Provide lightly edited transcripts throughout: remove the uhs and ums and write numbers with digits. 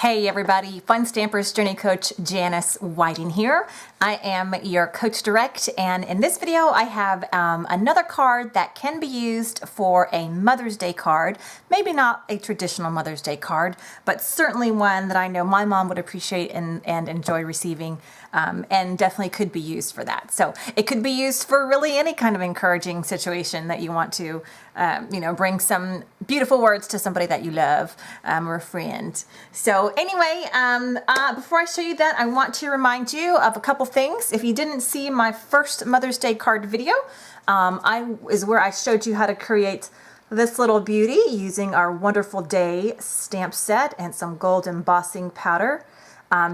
Hey everybody, Fun Stampers Journey Coach Janice Whiting here. I am your Coach Direct, and in this video I have another card that can be used for a Mother's Day card. Maybe not a traditional Mother's Day card, but certainly one that I know my mom would appreciate and enjoy receiving, and definitely could be used for that. So it could be used for really any kind of encouraging situation that you want to, bring some beautiful words to somebody that you love, or a friend. So anyway, before I show you that, I want to remind you of a couple things. If you didn't see my first Mother's Day card video, is where I showed you how to create this little beauty using our Wonderful Day stamp set and some gold embossing powder.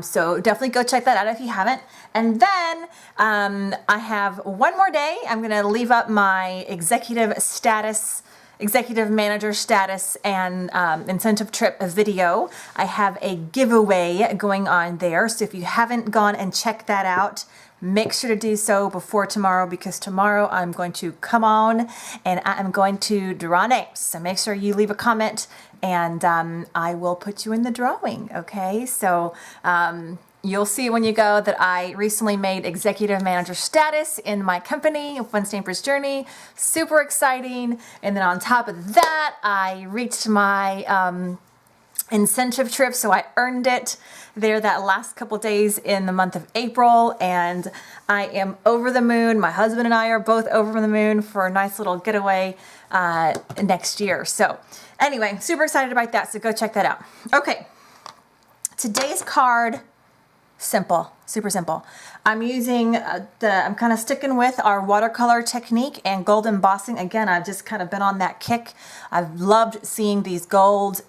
So definitely go check that out if you haven't. And then I have one more day. I'm going to leave up my executive manager status and incentive trip video. I have a giveaway going on there. So if you haven't gone and checked that out, make sure to do so before tomorrow, because tomorrow I'm going to come on and I'm going to draw names. So make sure you leave a comment and I will put you in the drawing. Okay, so you'll see when you go that I recently made executive manager status in my company, Fun Stampers Journey. Super exciting. And then on top of that, I reached my incentive trip, so I earned it there that last couple days in the month of April, and I am over the moon. My husband and I are both over the moon for a nice little getaway next year. So anyway, super excited about that, so go check that out. Okay, today's card, simple, super simple. I'm using I'm kind of sticking with our watercolor technique and gold embossing. Again, I've just kind of been on that kick. I've loved seeing these gold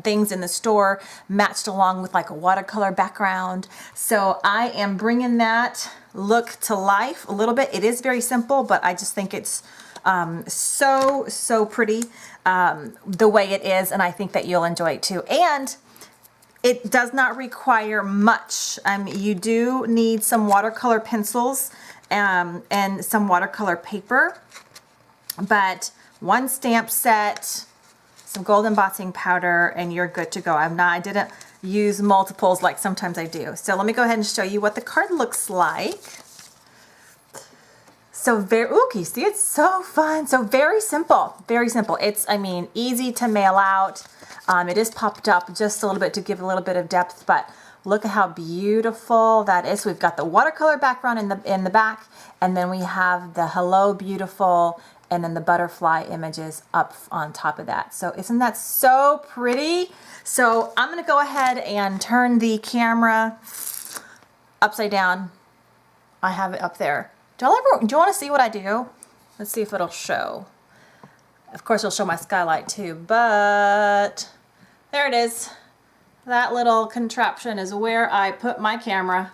things in the store matched along with like a watercolor background. So I am bringing that look to life a little bit. It is very simple, but I just think it's so pretty the way it is, and I think that you'll enjoy it too. And it does not require much. You do need some watercolor pencils and some watercolor paper, but one stamp set, some gold embossing powder, and you're good to go. I didn't use multiples like sometimes I do. So let me go ahead and show you what the card looks like. So can you see, it's so fun. So very simple, very simple. It's, easy to mail out. It is popped up just a little bit to give a little bit of depth, but look at how beautiful that is. We've got the watercolor background in the back, and then we have the hello beautiful, and then the butterfly images up on top of that. So isn't that so pretty? So I'm gonna go ahead and turn the camera upside down. I have it up there. Do you wanna see what I do? Let's see if it'll show. Of course it'll show my skylight too, but there it is. That little contraption is where I put my camera.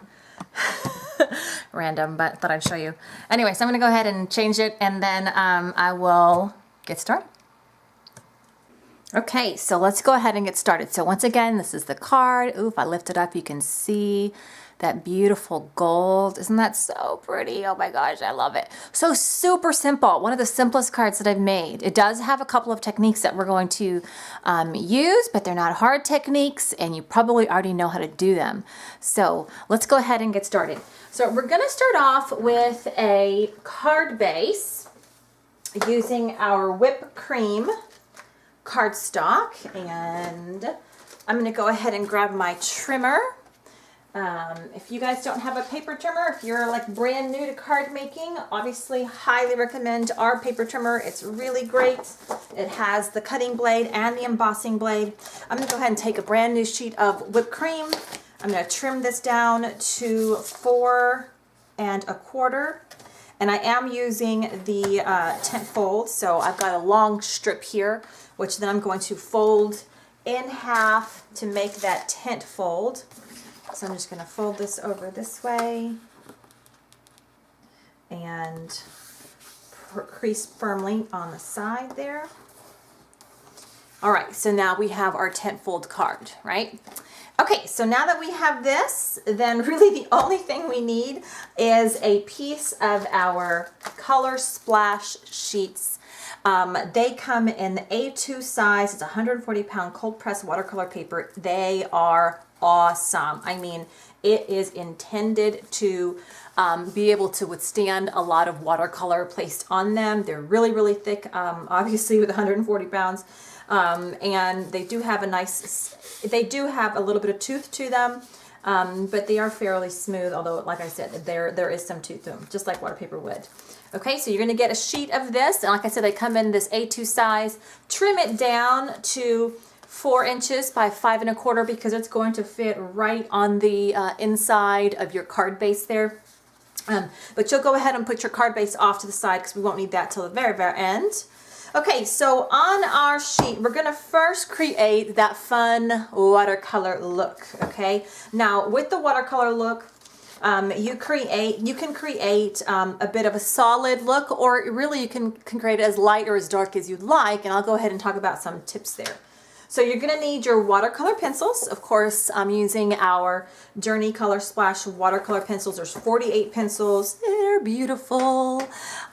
Random, but thought I'd show you. Anyway, so I'm gonna go ahead and change it, and then I will get started. Okay, so let's go ahead and get started. So once again, this is the card. Ooh, if I lift it up, you can see that beautiful gold. Isn't that so pretty? Oh my gosh, I love it. So super simple. One of the simplest cards that I've made. It does have a couple of techniques that we're going to use, but they're not hard techniques, and you probably already know how to do them. So let's go ahead and get started. So we're gonna start off with a card base using our whipped cream cardstock, and I'm gonna go ahead and grab my trimmer. If you guys don't have a paper trimmer, if you're like brand new to card making, obviously highly recommend our paper trimmer. It's really great. It has the cutting blade and the embossing blade. I'm gonna go ahead and take a brand new sheet of whipped cream. I'm gonna trim this down to 4 1/4, and I am using the tent fold. So I've got a long strip here, which then I'm going to fold in half to make that tent fold. So I'm just going to fold this over this way and crease firmly on the side there. All right, so now we have our tent fold card, right? Okay, so now that we have this, then really the only thing we need is a piece of our color splash sheets. They come in the A2 size. It's 140-pound cold pressed watercolor paper. They are awesome. I mean, it is intended to be able to withstand a lot of watercolor placed on them. They're really, really thick, obviously with 140 pounds. And they do have they do have a little bit of tooth to them, but they are fairly smooth, although, like I said, there is some tooth to them, just like water paper would. Okay, so you're gonna get a sheet of this, and like I said, they come in this A2 size. Trim it down to 4 inches by 5 1/4 because it's going to fit right on the inside of your card base there. But you'll go ahead and put your card base off to the side because we won't need that till the very, very end. Okay, so on our sheet, we're gonna first create that fun watercolor look, okay? Now, with the watercolor look, you can create a bit of a solid look, or really you can create it as light or as dark as you'd like, and I'll go ahead and talk about some tips there. So you're gonna need your watercolor pencils. Of course, I'm using our Journey Color Splash watercolor pencils. There's 48 pencils. They're beautiful.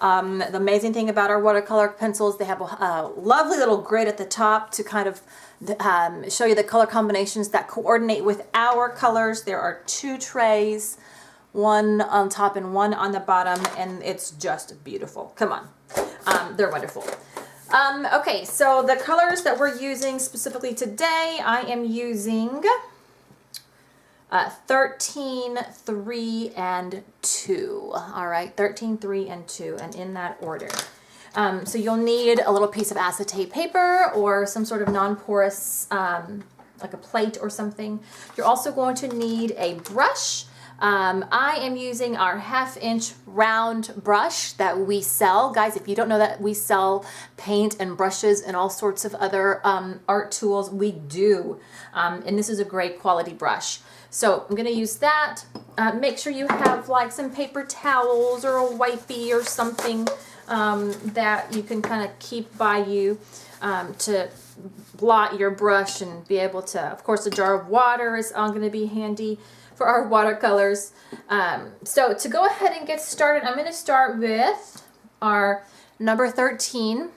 The amazing thing about our watercolor pencils, they have a lovely little grid at the top to kind of show you the color combinations that coordinate with our colors. There are 2 trays, one on top and one on the bottom, and it's just beautiful. Come on, they're wonderful. Okay, so the colors that we're using specifically today, I am using 13, 3, and 2. All right, 13, 3, and 2, and in that order. So you'll need a little piece of acetate paper or some sort of non-porous, like a plate or something. You're also going to need a brush. I am using our 1/2 inch round brush that we sell. Guys, if you don't know that we sell paint and brushes and all sorts of other art tools, we do. And this is a great quality brush. So I'm going to use that. Make sure you have like some paper towels or a wipey or something that you can kind of keep by you to blot your brush and be able to, of course, a jar of water is going to be handy for our watercolors. So to go ahead and get started, I'm going to start with our number 13,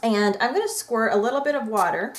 and I'm going to squirt a little bit of water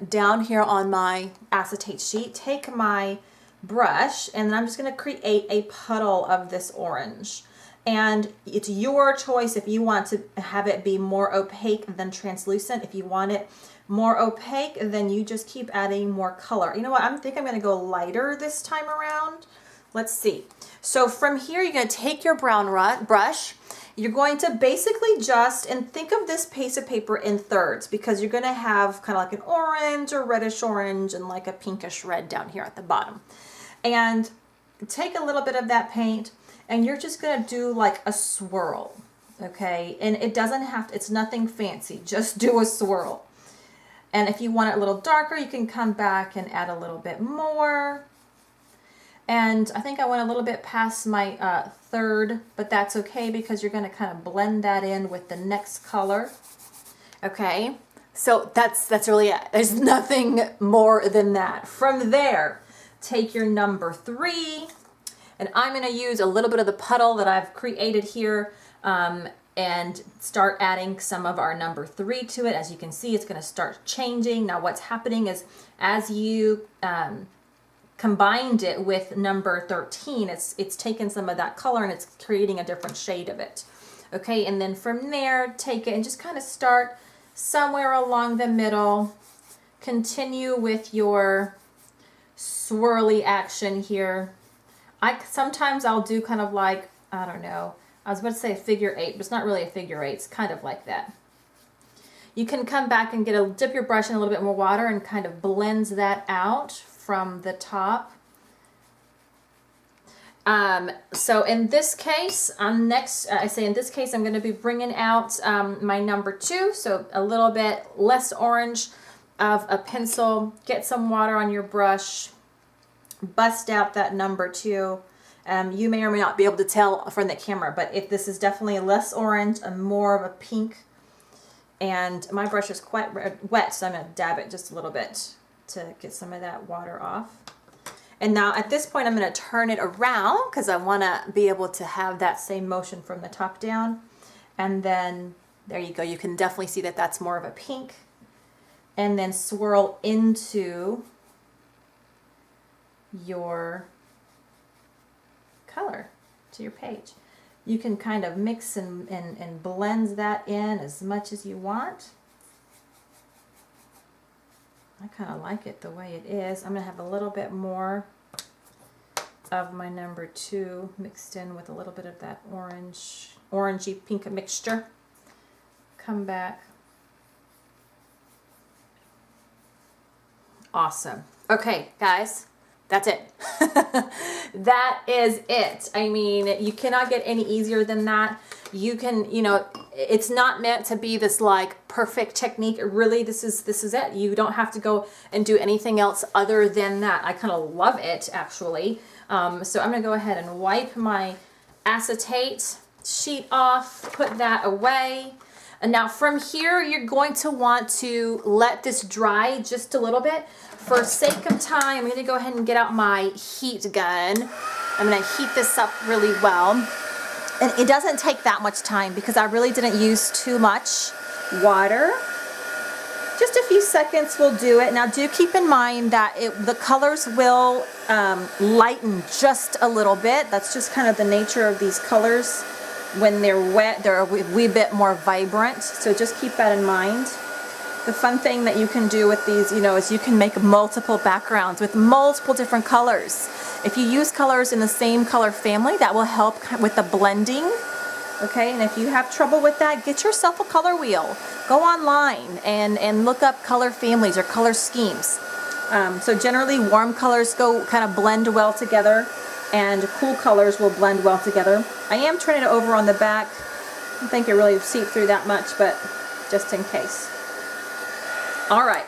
down here on my acetate sheet. Take my brush, and then I'm just going to create a puddle of this orange. And it's your choice if you want to have it be more opaque than translucent. If you want it more opaque, then you just keep adding more color. You know what? I think I'm going to go lighter this time around. Let's see. So from here, you're going to take your brown brush. You're going to basically just, and think of this piece of paper in thirds, because you're going to have kind of like an orange or reddish orange and like a pinkish red down here at the bottom. And take a little bit of that paint, and you're just going to do like a swirl, okay? And it doesn't have to, it's nothing fancy, just do a swirl. And if you want it a little darker, you can come back and add a little bit more. And I think I went a little bit past my third, but that's okay because you're going to kind of blend that in with the next color. Okay, so that's really it. There's nothing more than that. From there, take your number 3, and I'm going to use a little bit of the puddle that I've created here and start adding some of our number 3 to it. As you can see, it's going to start changing. Now what's happening is as you combined it with number 13, it's taken some of that color and it's creating a different shade of it. Okay, and then from there, take it and just kind of start somewhere along the middle. Continue with your swirly action here. Sometimes I'll do kind of like, I don't know, I was about to say a figure 8, but it's not really a figure 8. It's kind of like that. You can come back and dip your brush in a little bit more water and kind of blends that out from the top. So in this case, in this case, I'm going to be bringing out my number 2. So a little bit less orange of a pencil. Get some water on your brush. Bust out that number 2. You may or may not be able to tell from the camera, but this is definitely less orange and more of a pink. And my brush is quite wet, so I'm going to dab it just a little bit to get some of that water off. And now at this point, I'm going to turn it around because I want to be able to have that same motion from the top down. And then there you go. You can definitely see that that's more of a pink. And then swirl into your color to your page. You can kind of mix and blend that in as much as you want. I kind of like it the way it is. I'm going to have a little bit more of my number 2 mixed in with a little bit of that orangey pink mixture. Come back. Awesome. Okay, guys, that's it. That is it. I mean, you cannot get any easier than that. You can, you know, it's not meant to be this like perfect technique. Really, this is it. You don't have to go and do anything else other than that. I kind of love it, actually. So I'm going to go ahead and wipe my acetate sheet off, put that away. And now from here, you're going to want to let this dry just a little bit. For sake of time, I'm going to go ahead and get out my heat gun. I'm going to heat this up really well. And it doesn't take that much time because I really didn't use too much water. Just a few seconds will do it. Now do keep in mind that the colors will lighten just a little bit. That's just kind of the nature of these colors. When they're wet, they're a wee bit more vibrant. So just keep that in mind. The fun thing that you can do with these, you know, is you can make multiple backgrounds with multiple different colors. If you use colors in the same color family, that will help with the blending. Okay, and if you have trouble with that, get yourself a color wheel. Go online and look up color families or color schemes. So generally warm colors go kind of blend well together and cool colors will blend well together. I am turning it over on the back. I don't think it really seeped through that much, but just in case. All right,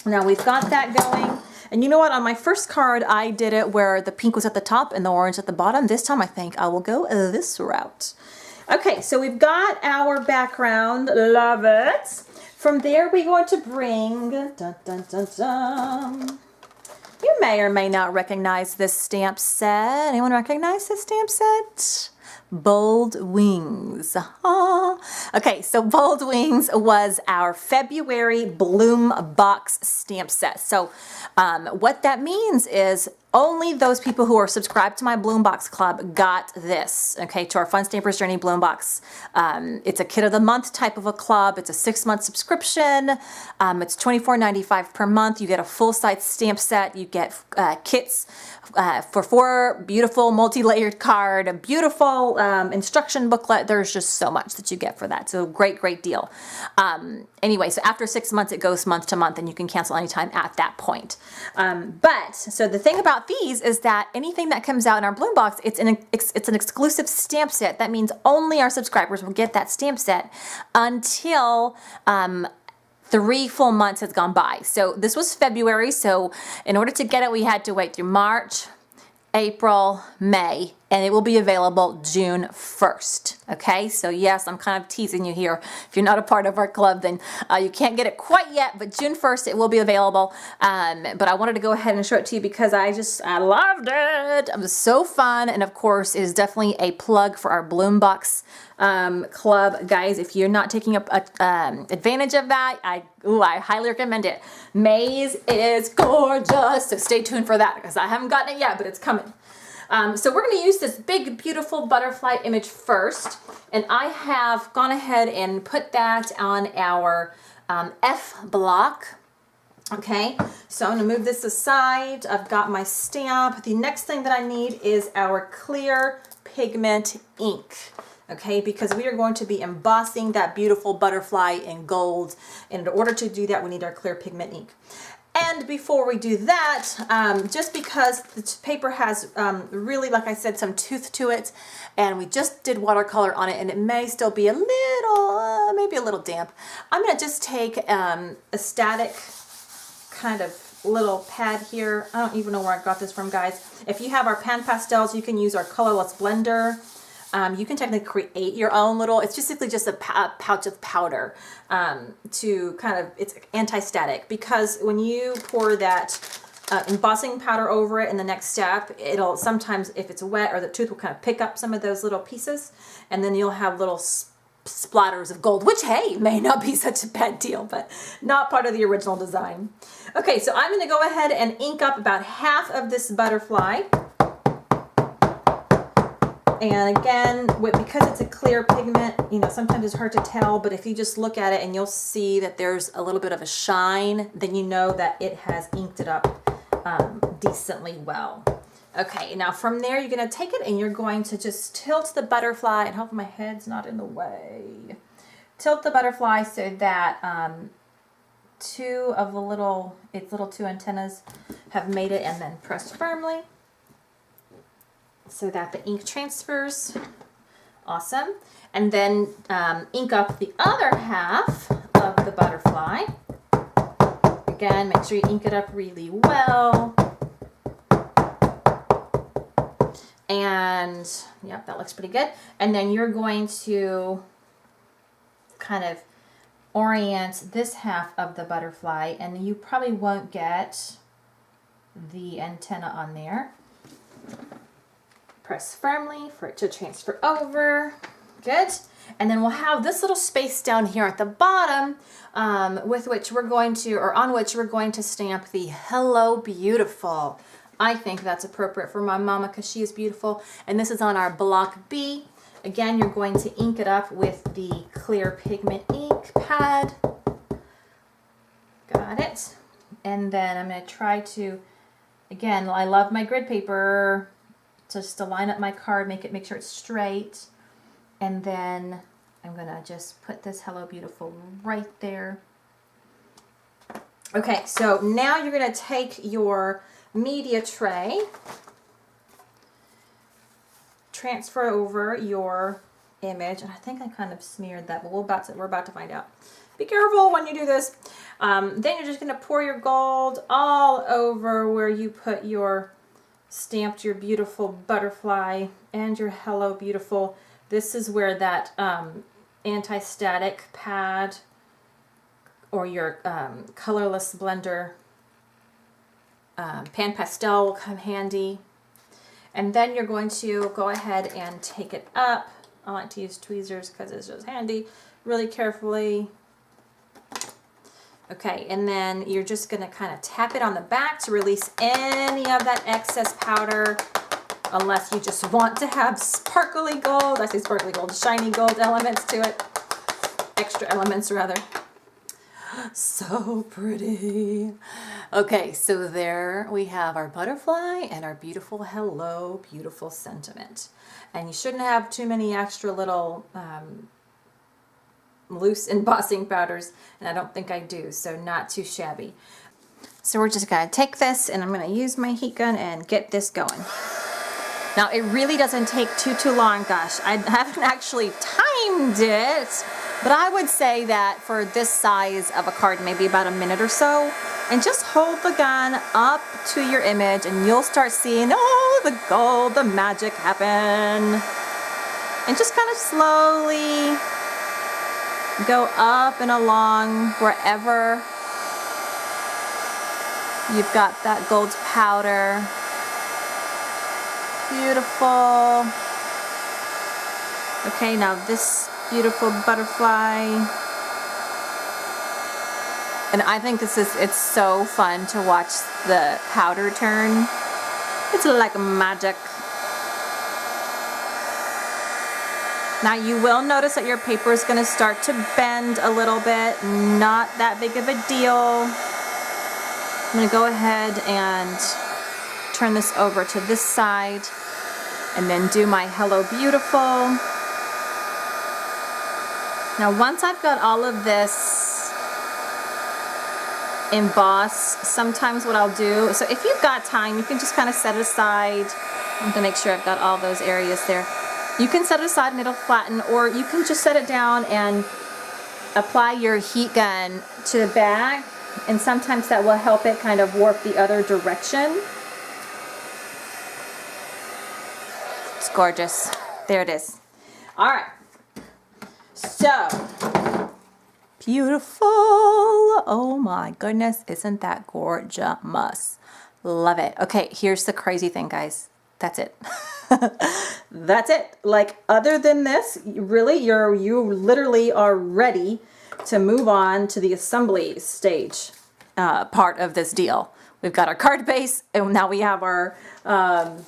now we've got that going. And you know what, on my first card, I did it where the pink was at the top and the orange at the bottom. This time I think I will go this route. Okay, so we've got our background, love it. From there, we're going to bring, dun, dun, dun, dun. You may or may not recognize this stamp set. Anyone recognize this stamp set? Bold Wings. Ah. Okay, so Bold Wings was our February Bloom Box stamp set. So what that means is only those people who are subscribed to my Bloom Box Club got this, okay, to our Fun Stampers Journey Bloom Box. It's a Kit of the Month type of a club. It's a 6-month subscription. It's $24.95 per month. You get a full-size stamp set. You get kits for 4 beautiful multi-layered card, a beautiful instruction booklet. There's just so much that you get for that. So great, great deal. Anyway, so after 6 months, it goes month to month and you can cancel anytime at that point. So the thing about these is that anything that comes out in our Bloom Box, it's an exclusive stamp set. That means only our subscribers will get that stamp set until 3 full months has gone by. So this was February, so in order to get it, we had to wait through March, April, May, and it will be available June 1st. Okay, so yes, I'm kind of teasing you here. If you're not a part of our club, then you can't get it quite yet, but June 1st it will be available. But I wanted to go ahead and show it to you because I loved it. It was so fun, and of course, it is definitely a plug for our Bloom Box club. Guys, if you're not taking advantage of that, I highly recommend it. Maze is gorgeous, so stay tuned for that because I haven't gotten it yet, but it's coming. So we're going to use this big, beautiful butterfly image first, and I have gone ahead and put that on our F block. Okay, so I'm going to move this aside. I've got my stamp. The next thing that I need is our clear pigment ink. Okay, because we are going to be embossing that beautiful butterfly in gold. And in order to do that, we need our clear pigment ink. And before we do that, just because the paper has really, like I said, some tooth to it, and we just did watercolor on it, and it may still be a little, maybe a little damp, I'm going to just take a static kind of little pad here. I don't even know where I got this from, guys. If you have our pan pastels, you can use our colorless blender. You can technically create your own little, it's basically just a pouch of powder to kind of, it's anti-static, because when you pour that embossing powder over it in the next step, it'll sometimes, if it's wet or the tooth will kind of pick up some of those little pieces, and then you'll have little splatters of gold, which, hey, may not be such a bad deal, but not part of the original design. Okay, so I'm gonna go ahead and ink up about half of this butterfly. And again, because it's a clear pigment, you know, sometimes it's hard to tell, but if you just look at it and you'll see that there's a little bit of a shine, then you know that it has inked it up decently well. Okay, now from there, you're gonna take it and you're going to just tilt the butterfly, and hope my head's not in the way. Tilt the butterfly so that two of the its little two antennas have made it, and then press firmly so that the ink transfers. Awesome. And then ink up the other half of the butterfly. Again, make sure you ink it up really well. And yep, that looks pretty good. And then you're going to kind of orient this half of the butterfly, and you probably won't get the antenna on there. Press firmly for it to transfer over. Good. And then we'll have this little space down here at the bottom with which we're going to, or on which we're going to stamp the Hello Beautiful. I think that's appropriate for my mama because she is beautiful. And this is on our block B. Again, you're going to ink it up with the clear pigment ink pad. Got it. And then I'm going to try to, again, I love my grid paper, just to line up my card, make sure it's straight. And then I'm going to just put this Hello Beautiful right there. Okay, so now you're going to take your media tray, transfer over your image, and I think I kind of smeared that, but we're about to find out. Be careful when you do this. Then you're just going to pour your gold all over where you put your stamped your beautiful butterfly and your Hello Beautiful. This is where that anti-static pad or your colorless blender pan pastel will come handy. And then you're going to go ahead and take it up. I like to use tweezers because it's just handy. Really carefully. Okay, and then you're just going to kind of tap it on the back to release any of that excess powder, unless you just want to have sparkly gold, I say sparkly gold, shiny gold elements to it. Extra elements, rather. So pretty. Okay, so there we have our butterfly and our beautiful Hello Beautiful sentiment. And you shouldn't have too many extra little loose embossing powders, and I don't think I do, so not too shabby. So we're just gonna take this, and I'm gonna use my heat gun and get this going. Now it really doesn't take too long. Gosh, I haven't actually timed it, but I would say that for this size of a card, maybe about a minute or so, and just hold the gun up to your image and you'll start seeing all the gold, the magic happen. And just kind of slowly go up and along wherever you've got that gold powder. Beautiful. Okay, now this beautiful butterfly. And I think it's so fun to watch the powder turn. It's like magic. Now you will notice that your paper is going to start to bend a little bit. Not that big of a deal. I'm going to go ahead and turn this over to this side and then do my Hello Beautiful. Now once I've got all of this embossed, sometimes what I'll do, so if you've got time, you can just kind of set it aside. I'm going to make sure I've got all those areas there. You can set it aside and it'll flatten, or you can just set it down and apply your heat gun to the back, and sometimes that will help it kind of warp the other direction. It's gorgeous. There it is. All right. So, beautiful. Oh my goodness. Isn't that gorgeous? Love it. Okay, here's the crazy thing, guys. That's it. That's it. Like, other than this, really, you literally are ready to move on to the assembly stage part of this deal. We've got our card base, and now we have our kind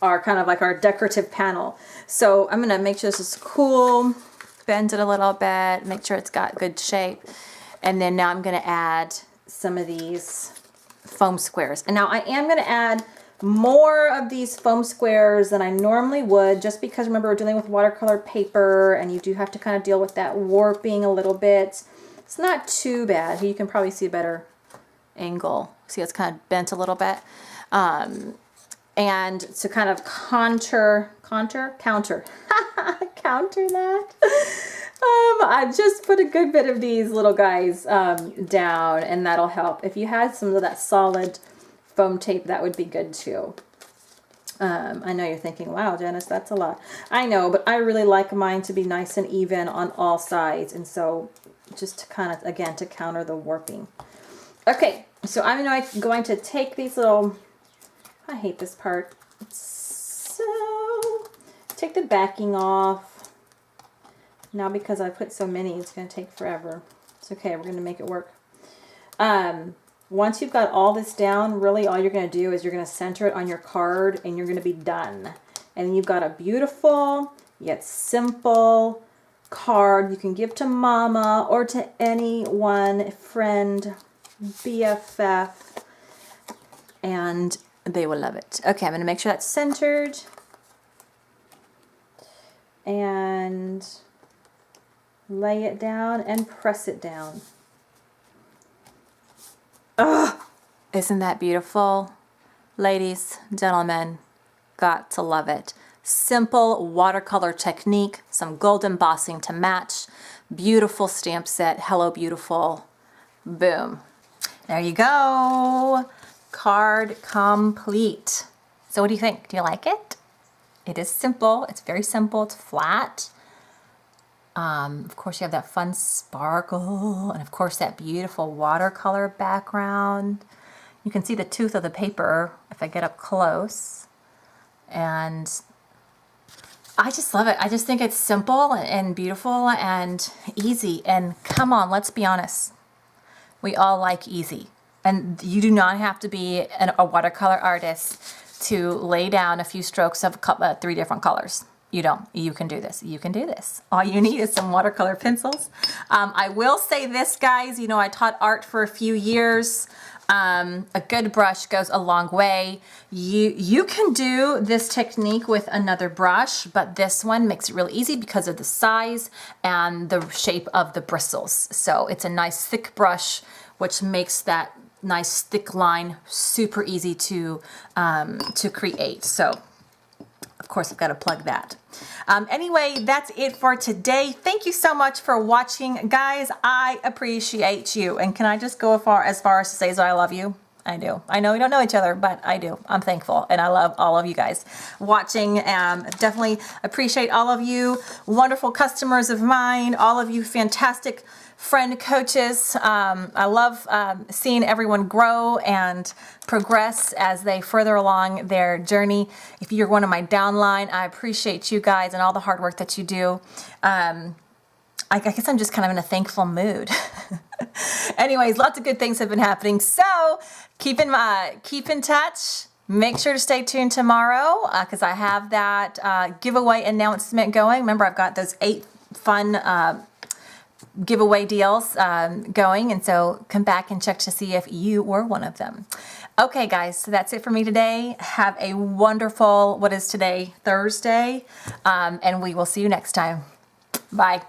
of like our decorative panel. So I'm gonna make sure this is cool, bend it a little bit, make sure it's got good shape, and then now I'm gonna add some of these foam squares. And now I am gonna add more of these foam squares than I normally would, just because remember we're dealing with watercolor paper and you do have to kind of deal with that warping a little bit. It's not too bad. You can probably see a better angle. See, it's kind of bent a little bit. And to kind of counter that, I just put a good bit of these little guys down, and that'll help. If you had some of that solid foam tape, that would be good too. I know you're thinking, wow, Janice, that's a lot. I know, but I really like mine to be nice and even on all sides, and so just to kind of, again, to counter the warping. Okay, so I'm going to take these little, I hate this part, so take the backing off. Now because I put so many, it's going to take forever. It's okay, we're going to make it work. Once you've got all this down, really all you're going to do is you're going to center it on your card and you're going to be done. And you've got a beautiful yet simple card you can give to mama or to anyone, friend, BFF, and they will love it. Okay, I'm going to make sure that's centered. And lay it down and press it down. Ugh! Isn't that beautiful? Ladies, gentlemen, got to love it. Simple watercolor technique, some gold embossing to match. Beautiful stamp set. Hello, beautiful. Boom. There you go. Card complete. So what do you think? Do you like it? It is simple. It's very simple. It's flat. Of course, you have that fun sparkle, and of course that beautiful watercolor background. You can see the tooth of the paper if I get up close, and I just love it. I just think it's simple and beautiful and easy. And come on, let's be honest. We all like easy, and you do not have to be a watercolor artist to lay down a few strokes of 3 different colors. You don't. You can do this. You can do this. All you need is some watercolor pencils. I will say this, guys. You know, I taught art for a few years. A good brush goes a long way. You can do this technique with another brush, but this one makes it really easy because of the size and the shape of the bristles. So it's a nice thick brush, which makes that nice thick line super easy to create. So of course, I've got to plug that. Anyway, that's it for today. Thank you so much for watching. Guys, I appreciate you. And can I just go as far as to say I love you? I do. I know we don't know each other, but I do. I'm thankful, and I love all of you guys watching. Definitely appreciate all of you wonderful customers of mine, all of you fantastic friend coaches. I love seeing everyone grow and progress as they further along their journey. If you're one of my downline, I appreciate you guys and all the hard work that you do. I guess I'm just kind of in a thankful mood. Anyways, lots of good things have been happening. So keep in touch. Make sure to stay tuned tomorrow because I have that giveaway announcement going. Remember, I've got those 8 fun giveaway deals going, and so come back and check to see if you were one of them. Okay, guys, so that's it for me today. Have a wonderful, what is today, Thursday, and we will see you next time. Bye.